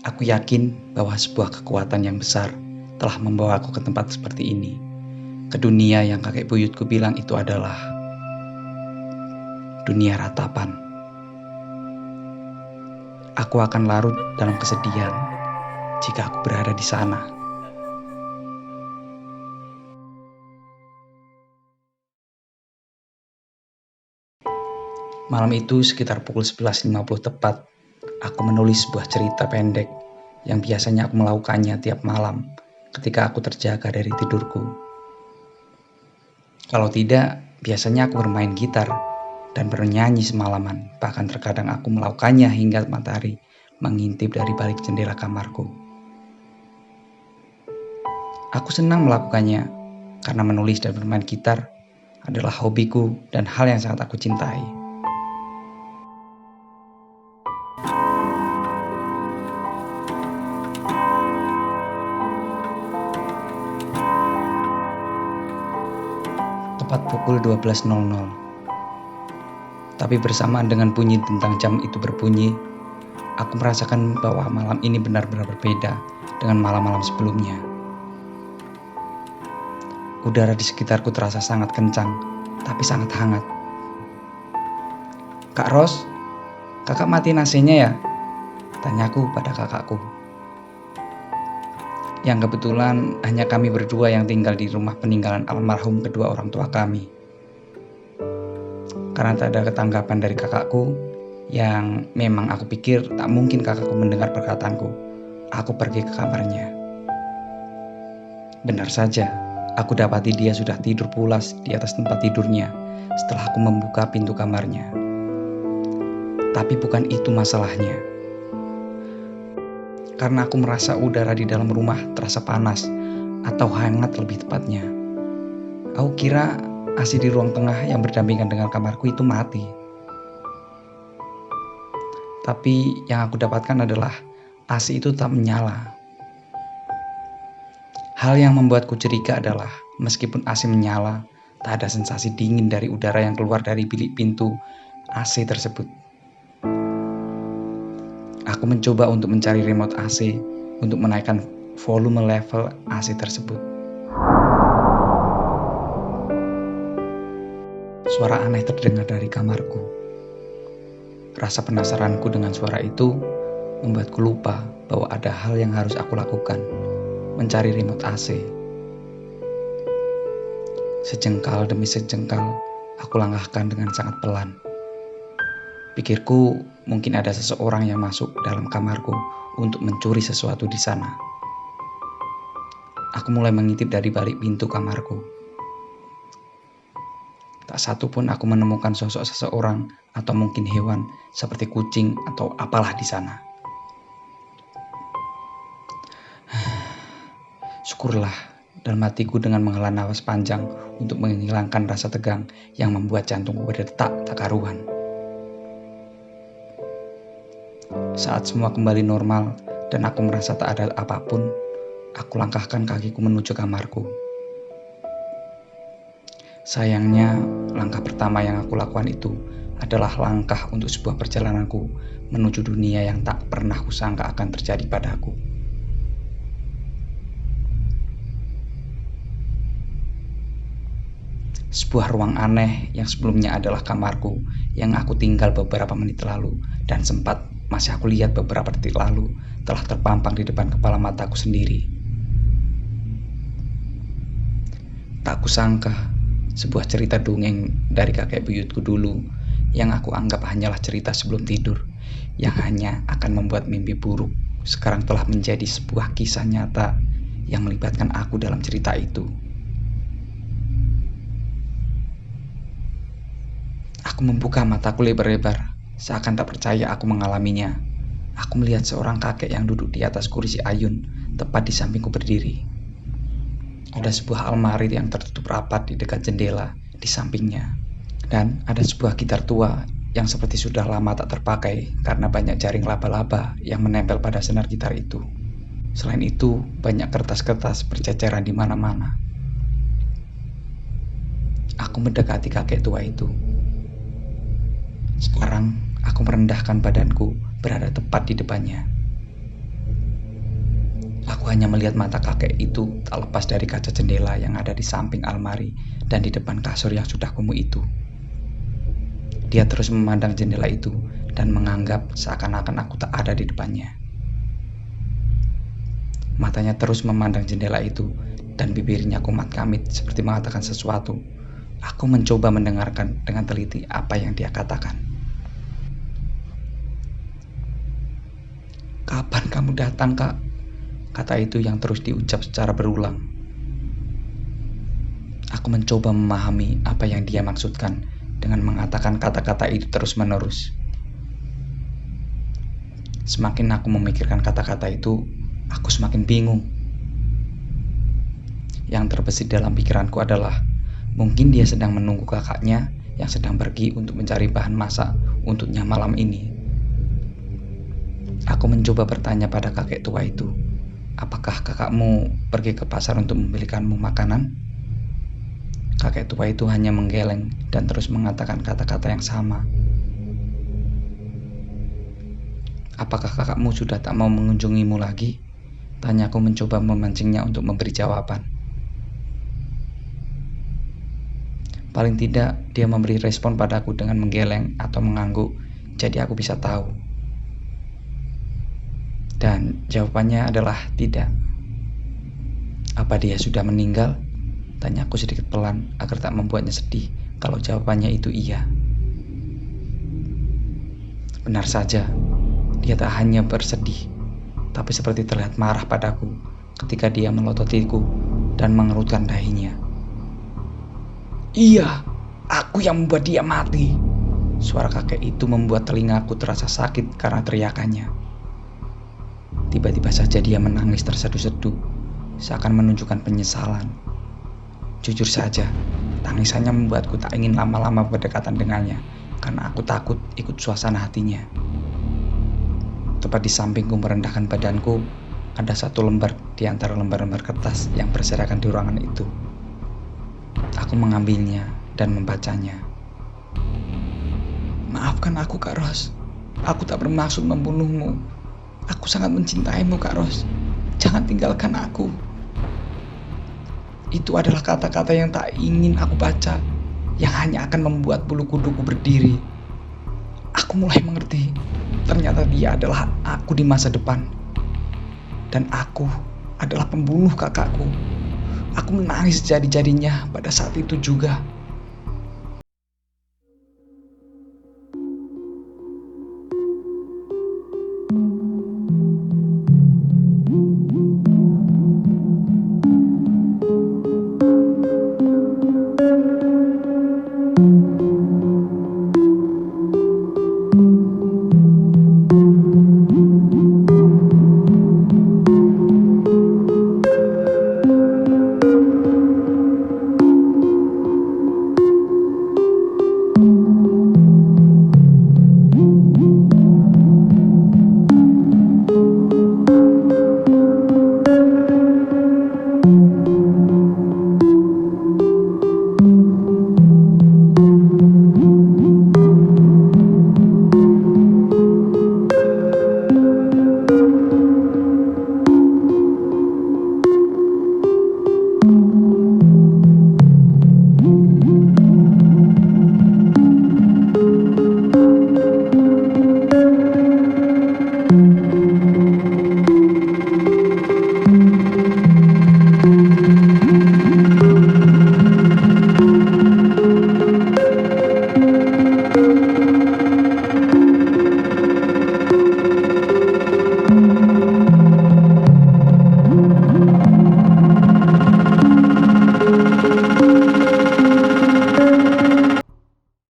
Aku yakin bahwa sebuah kekuatan yang besar telah membawa aku ke tempat seperti ini, ke dunia yang kakek buyutku bilang itu adalah dunia ratapan. Aku akan larut dalam kesedihan jika aku berada di sana. Malam itu sekitar pukul 11.50 tepat, aku menulis sebuah cerita pendek yang biasanya aku melakukannya tiap malam ketika aku terjaga dari tidurku. Kalau tidak, biasanya aku bermain gitar dan bernyanyi semalaman. Bahkan terkadang aku melakukannya hingga matahari mengintip dari balik jendela kamarku. Aku senang melakukannya karena menulis dan bermain gitar adalah hobiku dan hal yang sangat aku cintai. Tepat pukul 12.00. Tapi bersamaan dengan bunyi tentang jam itu berbunyi, aku merasakan bahwa malam ini benar-benar berbeda dengan malam-malam sebelumnya. Udara di sekitarku terasa sangat kencang, tapi sangat hangat. "Kak Ros, kakak matiin AC-nya ya?" tanyaku pada kakakku. Yang kebetulan hanya kami berdua yang tinggal di rumah peninggalan almarhum kedua orang tua kami. Karena tak ada ketanggapan dari kakakku, yang memang aku pikir tak mungkin kakakku mendengar perkataanku, aku pergi ke kamarnya. Benar saja, aku dapati dia sudah tidur pulas di atas tempat tidurnya setelah aku membuka pintu kamarnya. Tapi bukan itu masalahnya. Karena aku merasa udara di dalam rumah terasa panas atau hangat lebih tepatnya. Aku kira AC di ruang tengah yang berdampingan dengan kamarku itu mati. Tapi yang aku dapatkan adalah AC itu tetap menyala. Hal yang membuatku curiga adalah meskipun AC menyala, tak ada sensasi dingin dari udara yang keluar dari bilik pintu AC tersebut. Aku mencoba untuk mencari remote AC untuk menaikkan volume level AC tersebut. Suara aneh terdengar dari kamarku. Rasa penasaranku dengan suara itu membuatku lupa bahwa ada hal yang harus aku lakukan, mencari remote AC. Sejengkal demi sejengkal, aku langkahkan dengan sangat pelan. Pikirku mungkin ada seseorang yang masuk dalam kamarku untuk mencuri sesuatu di sana. Aku mulai mengintip dari balik pintu kamarku. Tak satu pun aku menemukan sosok seseorang atau mungkin hewan seperti kucing atau apalah di sana. Syukurlah dalam hatiku dengan menghela nafas panjang untuk menghilangkan rasa tegang yang membuat jantungku berdetak tak karuan. Saat semua kembali normal dan aku merasa tak ada apapun, aku langkahkan kakiku menuju kamarku. Sayangnya, langkah pertama yang aku lakukan itu adalah langkah untuk sebuah perjalananku menuju dunia yang tak pernah kusangka akan terjadi padaku. Sebuah ruang aneh yang sebelumnya adalah kamarku yang aku tinggal beberapa menit lalu dan sempat masih aku lihat beberapa detik lalu telah terpampang di depan kepala mataku sendiri. Tak kusangka sebuah cerita dongeng dari kakek buyutku dulu yang aku anggap hanyalah cerita sebelum tidur yang hanya akan membuat mimpi buruk sekarang telah menjadi sebuah kisah nyata yang melibatkan aku dalam cerita itu. Aku membuka mataku lebar-lebar, seakan tak percaya aku mengalaminya. Aku melihat seorang kakek yang duduk di atas kursi ayun, tepat di sampingku berdiri. Ada sebuah almari yang tertutup rapat di dekat jendela di sampingnya. Dan ada sebuah gitar tua yang seperti sudah lama tak terpakai karena banyak jaring laba-laba yang menempel pada senar gitar itu. Selain itu, banyak kertas-kertas berceceran di mana-mana. Aku mendekati kakek tua itu. Sekarang aku merendahkan badanku berada tepat di depannya. Aku hanya melihat mata kakek itu tak lepas dari kaca jendela yang ada di samping almari dan di depan kasur yang sudah kumuh itu. Dia terus memandang jendela itu dan menganggap seakan-akan aku tak ada di depannya. Matanya terus memandang jendela itu dan bibirnya kumat-kamit seperti mengatakan sesuatu. Aku mencoba mendengarkan dengan teliti apa yang dia katakan. "Kapan kamu datang, Kak?" Kata itu yang terus diucap secara berulang. Aku mencoba memahami apa yang dia maksudkan dengan mengatakan kata-kata itu terus-menerus. Semakin aku memikirkan kata-kata itu, aku semakin bingung. Yang terbesit dalam pikiranku adalah mungkin dia sedang menunggu kakaknya yang sedang pergi untuk mencari bahan masak untuknya malam ini. Aku mencoba bertanya pada kakek tua itu, "Apakah kakakmu pergi ke pasar untuk membelikanmu makanan?" Kakek tua itu hanya menggeleng dan terus mengatakan kata-kata yang sama. "Apakah kakakmu sudah tak mau mengunjungimu lagi?" Tanyaku mencoba memancingnya untuk memberi jawaban. Paling tidak dia memberi respon padaku dengan menggeleng atau mengangguk, jadi aku bisa tahu. Dan jawabannya adalah tidak. "Apa dia sudah meninggal?" Tanyaku sedikit pelan agar tak membuatnya sedih kalau jawabannya itu iya. Benar saja, dia tak hanya bersedih, tapi seperti terlihat marah padaku ketika dia melototiku dan mengerutkan dahinya. "Iya, aku yang membuat dia mati." Suara kakek itu membuat telingaku terasa sakit karena teriakannya. Tiba-tiba saja dia menangis terseduh-seduh, seakan menunjukkan penyesalan. Jujur saja, tangisannya membuatku tak ingin lama-lama berdekatan dengannya, karena aku takut ikut suasana hatinya. Tepat di sampingku merendahkan badanku, ada satu lembar di antara lembar-lembar kertas yang berserakan di ruangan itu. Aku mengambilnya dan membacanya. "Maafkan aku, Kak Ros. Aku tak bermaksud membunuhmu. Aku sangat mencintaimu, Kak Ros. Jangan tinggalkan aku." Itu adalah kata-kata yang tak ingin aku baca, yang hanya akan membuat bulu kuduku berdiri. Aku mulai mengerti, ternyata dia adalah aku di masa depan. Dan aku adalah pembunuh kakakku. Aku menangis jadi-jadinya pada saat itu juga.